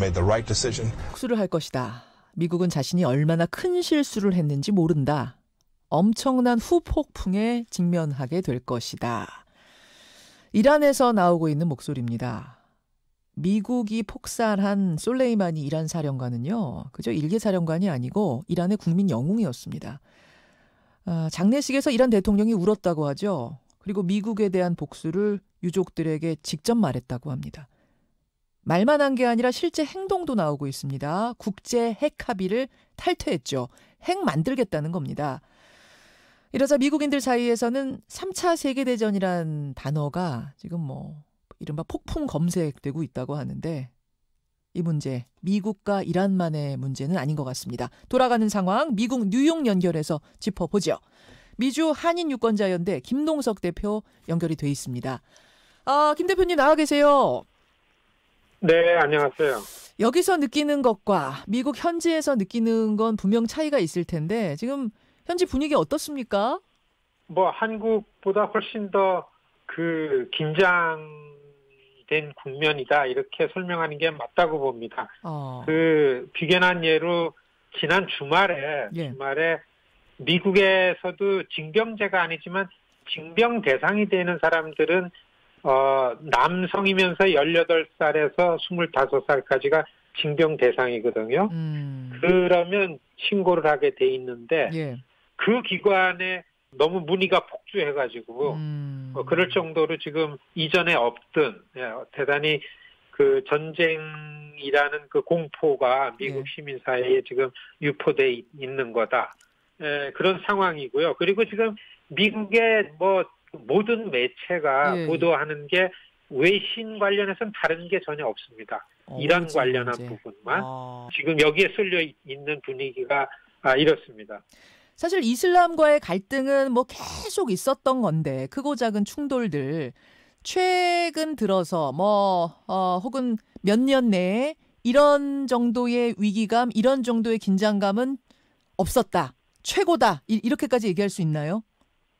made the right decision. 복수를 할 것이다. 미국은 자신이 얼마나 큰 실수를 했는지 모른다. 엄청난 후폭풍에 직면하게 될 것이다. 이란에서 나오고 있는 목소리입니다. 미국이 폭살한 솔레이마니 이란 사령관은요, 그저 일개 사령관이 아니고 이란의 국민 영웅이었습니다. 장례식에서 이란 대통령이 울었다고 하죠. 그리고 미국에 대한 복수를 유족들에게 직접 말했다고 합니다. 말만 한 게 아니라 실제 행동도 나오고 있습니다. 국제 핵 합의를 탈퇴했죠. 핵 만들겠다는 겁니다. 이러자 미국인들 사이에서는 3차 세계대전이란 단어가 지금 이른바 폭풍 검색되고 있다고 하는데 이 문제, 미국과 이란만의 문제는 아닌 것 같습니다. 돌아가는 상황, 미국 뉴욕 연결해서 짚어보죠. 미주 한인유권자연대 김동석 대표 연결이 돼 있습니다. 김 대표님 나와 계세요. 네, 안녕하세요. 여기서 느끼는 것과 미국 현지에서 느끼는 건 분명 차이가 있을 텐데 지금 현지 분위기 어떻습니까? 한국보다 훨씬 더 긴장된 국면이다 이렇게 설명하는 게 맞다고 봅니다. 비견한 예로 지난 주말에 미국에서도 징병제가 아니지만 징병 대상이 되는 사람들은 남성이면서 18살에서 25살까지가 징병 대상이거든요. 그러면 신고를 하게 돼 있는데 그 기관에 너무 문의가 폭주해가지고 그럴 정도로 지금 이전에 없던 대단히 그 전쟁이라는 그 공포가 미국 시민 사회에 지금 유포돼 있는 거다. 그런 상황이고요. 그리고 지금 미국의 모든 매체가 보도하는 게 외신 관련해서는 다른 게 전혀 없습니다. 이란 관련한 부분만. 지금 여기에 쏠려 있는 분위기가 이렇습니다. 사실 이슬람과의 갈등은 계속 있었던 건데 크고 작은 충돌들 최근 들어서 혹은 몇 년 내에 이런 정도의 위기감, 이런 정도의 긴장감은 없었다. 최고다. 이렇게까지 얘기할 수 있나요?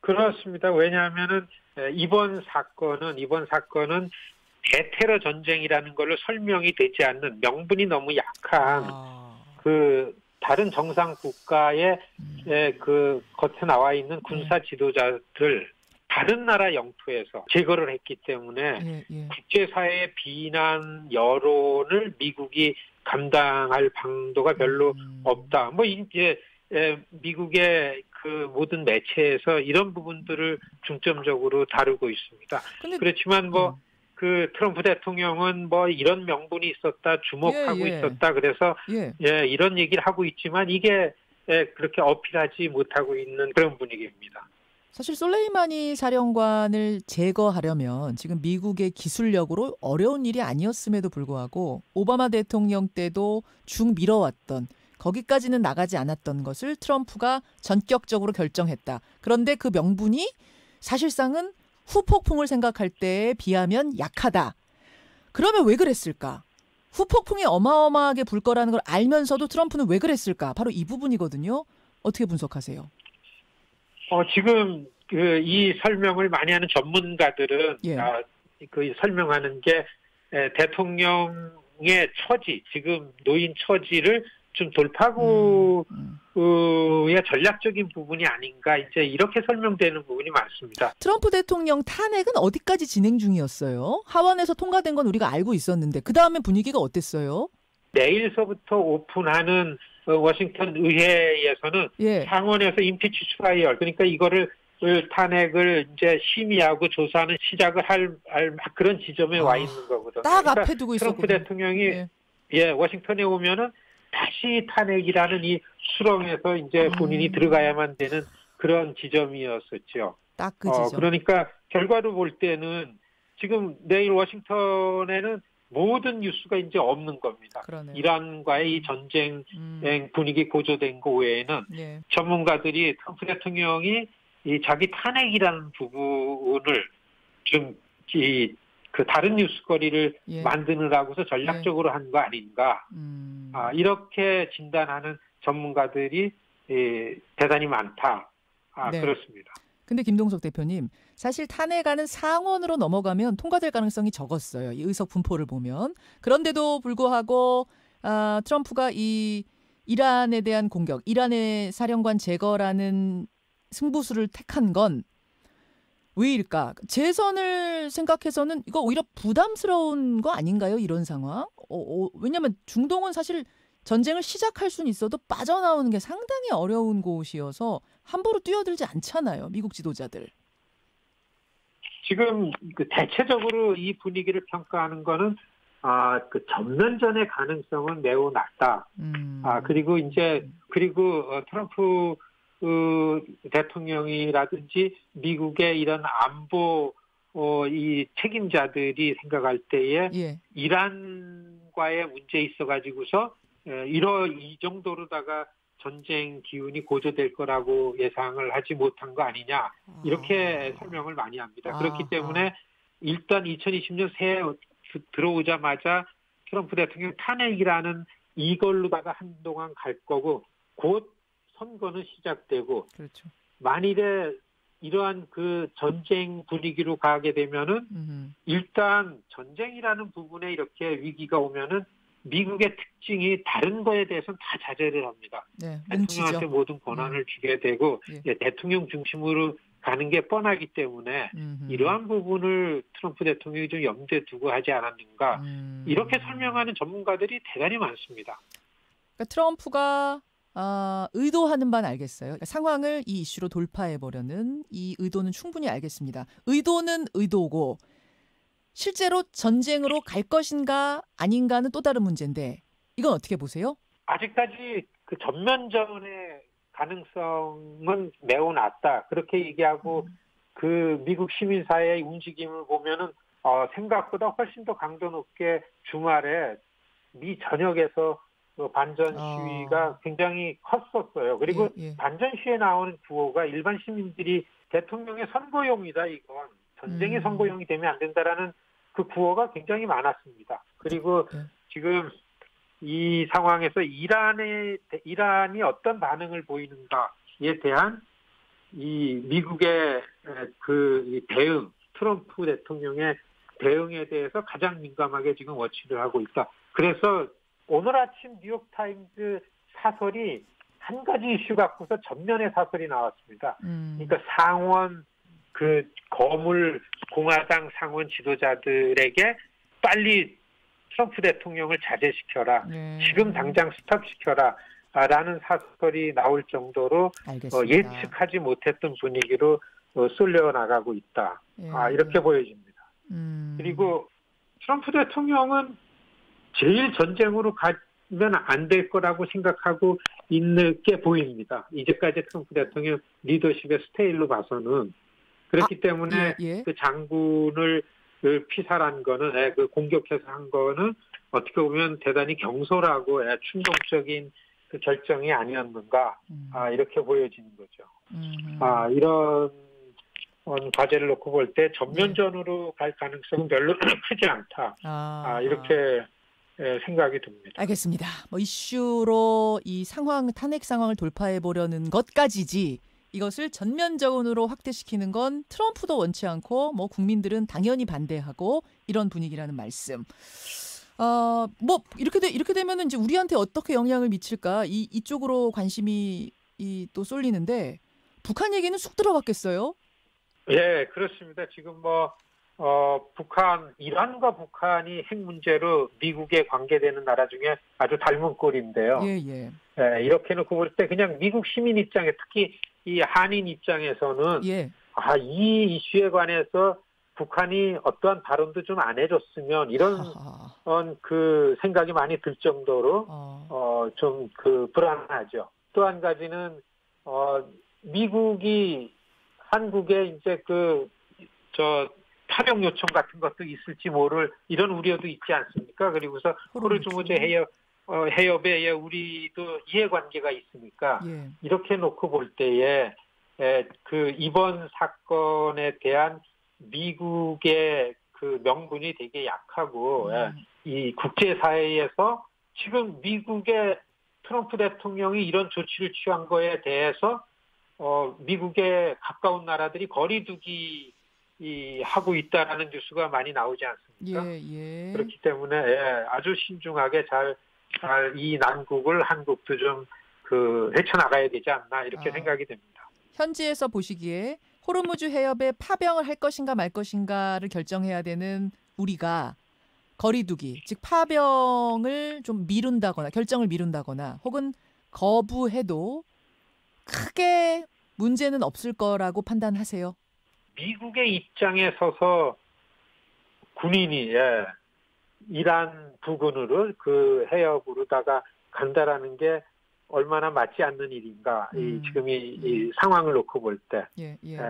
그렇습니다. 왜냐하면은 이번 사건은 대테러 전쟁이라는 걸로 설명이 되지 않는 명분이 너무 약한 다른 정상 국가의 겉에 나와 있는 군사 지도자들 다른 나라 영토에서 제거를 했기 때문에 국제사회의 비난 여론을 미국이 감당할 방도가 별로 없다. 이제 미국의 그 모든 매체에서 이런 부분들을 중점적으로 다루고 있습니다. 그렇지만 그 트럼프 대통령은 이런 명분이 있었다, 주목하고 있었다. 그래서 이런 얘기를 하고 있지만 이게 그렇게 어필하지 못하고 있는 그런 분위기입니다. 사실 솔레이마니 사령관을 제거하려면 지금 미국의 기술력으로 어려운 일이 아니었음에도 불구하고 오바마 대통령 때도 쭉 미뤄왔던 거기까지는 나가지 않았던 것을 트럼프가 전격적으로 결정했다. 그런데 그 명분이 사실상은 후폭풍을 생각할 때에 비하면 약하다. 그러면 왜 그랬을까? 후폭풍이 어마어마하게 불 거라는 걸 알면서도 트럼프는 왜 그랬을까? 바로 이 부분이거든요. 어떻게 분석하세요? 지금 이 설명을 많이 하는 전문가들은 그 설명하는 게 대통령의 처지, 지금 놓인 처지를 좀 돌파구의 전략적인 부분이 아닌가 이제 이렇게 설명되는 부분이 많습니다. 트럼프 대통령 탄핵은 어디까지 진행 중이었어요? 하원에서 통과된 건 우리가 알고 있었는데 그 다음에 분위기가 어땠어요? 내일서부터 오픈하는 워싱턴 의회에서는 상원에서 임피치 트라이얼 그러니까 이거를 탄핵을 이제 심의하고 조사하는 시작을 할 그런 지점에 와 있는 거거든요. 딱 앞에 두고 있었거든요. 트럼프 대통령이 워싱턴에 오면은 다시 탄핵이라는 이 수렁에서 이제 본인이 들어가야만 되는 그런 지점이었었죠. 딱 그 지점. 그러니까 결과로 볼 때는 지금 내일 워싱턴에는 모든 뉴스가 이제 없는 겁니다. 그러네요. 이란과의 이 전쟁 분위기 고조된 거 외에는 전문가들이 트럼프 대통령이 이 자기 탄핵이라는 부분을 좀 그 다른 뉴스거리를 만드느라고서 전략적으로 한 거 아닌가. 이렇게 진단하는 전문가들이 대단히 많다. 그렇습니다. 근데 김동석 대표님, 사실 탄핵안은 상원으로 넘어가면 통과될 가능성이 적었어요. 이 의석 분포를 보면. 그런데도 불구하고 트럼프가 이 이란에 대한 공격, 이란의 사령관 제거라는 승부수를 택한 건 왜일까? 재선을 생각해서는 이거 오히려 부담스러운 거 아닌가요? 이런 상황? 왜냐하면 중동은 사실 전쟁을 시작할 수는 있어도 빠져나오는 게 상당히 어려운 곳이어서 함부로 뛰어들지 않잖아요. 미국 지도자들. 지금 대체적으로 이 분위기를 평가하는 거는 그 전면전의 가능성은 매우 낮다. 그리고 트럼프 대통령이라든지 미국의 이런 안보 이 책임자들이 생각할 때에 예. 이란과의 문제에 있어가지고서 이 정도로다가 전쟁 기운이 고조될 거라고 예상을 하지 못한 거 아니냐 이렇게 설명을 많이 합니다. 그렇기 때문에 일단 2020년 새해 들어오자마자 트럼프 대통령 탄핵이라는 이걸로다가 한동안 갈 거고 곧 선거는 시작되고 그렇죠. 만일에 이러한 그 전쟁 분위기로 가게 되면은 일단 전쟁이라는 부분에 이렇게 위기가 오면은 미국의 특징이 다른 거에 대해서는 다 자제를 합니다. 네, 대통령한테 모든 권한을 주게 되고 대통령 중심으로 가는 게 뻔하기 때문에 이러한 부분을 트럼프 대통령이 좀 염두에 두고 하지 않았는가 이렇게 설명하는 전문가들이 대단히 많습니다. 그러니까 트럼프가 의도하는 바는 알겠어요. 그러니까 상황을 이 이슈로 돌파해보려는 이 의도는 충분히 알겠습니다. 의도는 의도고 실제로 전쟁으로 갈 것인가 아닌가는 또 다른 문제인데 이건 어떻게 보세요? 아직까지 그 전면전의 가능성은 매우 낮다. 그렇게 얘기하고 그 미국 시민사회의 움직임을 보면은 생각보다 훨씬 더 강도 높게 주말에 미 전역에서 반전 시위가 굉장히 컸었어요. 그리고 반전 시위에 나오는 구호가 일반 시민들이 대통령의 선거용이다 이건 전쟁의 선거용이 되면 안 된다라는 그 구호가 굉장히 많았습니다. 그리고 지금 이 상황에서 이란이 어떤 반응을 보이는가에 대한 이 미국의 그 대응, 트럼프 대통령의 대응에 대해서 가장 민감하게 지금 워치를 하고 있다. 그래서 오늘 아침 뉴욕타임즈 사설이 한 가지 이슈 갖고서 전면의 사설이 나왔습니다. 그러니까 상원 그 거물 공화당 상원 지도자들에게 빨리 트럼프 대통령을 자제시켜라. 지금 당장 스톱시켜라. 라는 사설이 나올 정도로 예측하지 못했던 분위기로 쏠려 나가고 있다. 이렇게 보여집니다. 그리고 트럼프 대통령은 제일 전쟁으로 가면 안 될 거라고 생각하고 있는 게 보입니다. 이제까지 트럼프 대통령 리더십의 스타일로 봐서는. 그렇기 때문에 그 장군을 피살한 거는, 그 공격해서 한 거는 어떻게 보면 대단히 경솔하고 충동적인 그 결정이 아니었는가, 이렇게 보여지는 거죠. 이런 과제를 놓고 볼 때 전면전으로 갈 가능성은 별로 크지 않다. 이렇게 생각이 듭니다. 알겠습니다. 뭐 이슈로 이 상황, 탄핵 상황을 돌파해 보려는 것까지지 이것을 전면전으로 확대시키는 건 트럼프도 원치 않고 뭐 국민들은 당연히 반대하고 이런 분위기라는 말씀. 뭐 이렇게 되면은 이제 우리한테 어떻게 영향을 미칠까 이쪽으로 관심이 또 쏠리는데 북한 얘기는 쑥 들어갔겠어요? 예, 그렇습니다. 지금 이란과 북한이 핵 문제로 미국에 관계되는 나라 중에 아주 닮은 꼴인데요. 예, 이렇게 놓고 볼 때 그냥 미국 시민 입장에 특히 이 한인 입장에서는 이 이슈에 관해서 북한이 어떠한 발언도 좀 안 해줬으면 이런 그 생각이 많이 들 정도로 좀 그 불안하죠. 또 한 가지는 미국이 한국에 이제 파병 요청 같은 것도 있을지 모를 이런 우려도 있지 않습니까? 그리고서 호르무즈 해협에 우리도 이해관계가 있으니까 이렇게 놓고 볼 때에 그 이번 사건에 대한 미국의 그 명분이 되게 약하고 이 국제사회에서 지금 미국의 트럼프 대통령이 이런 조치를 취한 거에 대해서 미국에 가까운 나라들이 거리두기 하고 있다라는 뉴스가 많이 나오지 않습니까? 예. 그렇기 때문에 아주 신중하게 잘 이 난국을 한국도 좀 헤쳐나가야 되지 않나 이렇게 생각이 됩니다. 현지에서 보시기에 호르무즈 해협에 파병을 할 것인가 말 것인가를 결정해야 되는 우리가 거리두기, 즉 파병을 좀 미룬다거나 결정을 미룬다거나 혹은 거부해도 크게 문제는 없을 거라고 판단하세요? 미국의 입장에 서서 군인이 이란 부근으로 그 해협으로다가 간다라는 게 얼마나 맞지 않는 일인가. 지금 이 상황을 놓고 볼 때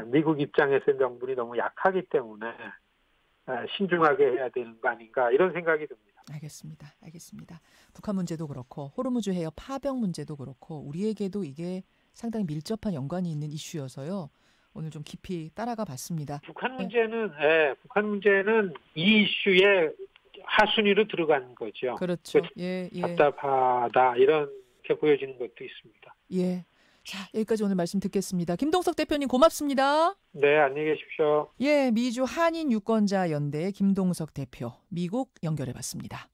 미국 입장에서의 명분이 너무 약하기 때문에 신중하게 해야 되는 거 아닌가 이런 생각이 듭니다. 알겠습니다. 북한 문제도 그렇고 호르무즈 해협 파병 문제도 그렇고 우리에게도 이게 상당히 밀접한 연관이 있는 이슈여서요. 오늘 좀 깊이 따라가 봤습니다. 북한 문제는 이 이슈에 하순위로 들어간 거죠. 그렇죠. 답답하다 이렇게 보여지는 것도 있습니다. 자, 여기까지 오늘 말씀 듣겠습니다. 김동석 대표님 고맙습니다. 네, 안녕히 계십시오. 미주 한인 유권자 연대의 김동석 대표, 미국 연결해봤습니다.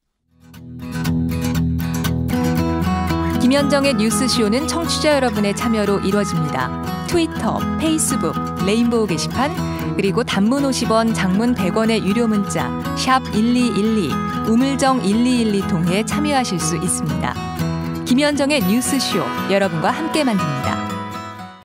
김현정의 뉴스쇼는 청취자 여러분의 참여로 이루어집니다. 트위터, 페이스북, 레인보우 게시판, 그리고 단문 50원, 장문 100원의 유료 문자 샵 1212, 우물정 1212 통해 참여하실 수 있습니다. 김현정의 뉴스쇼, 여러분과 함께 만듭니다.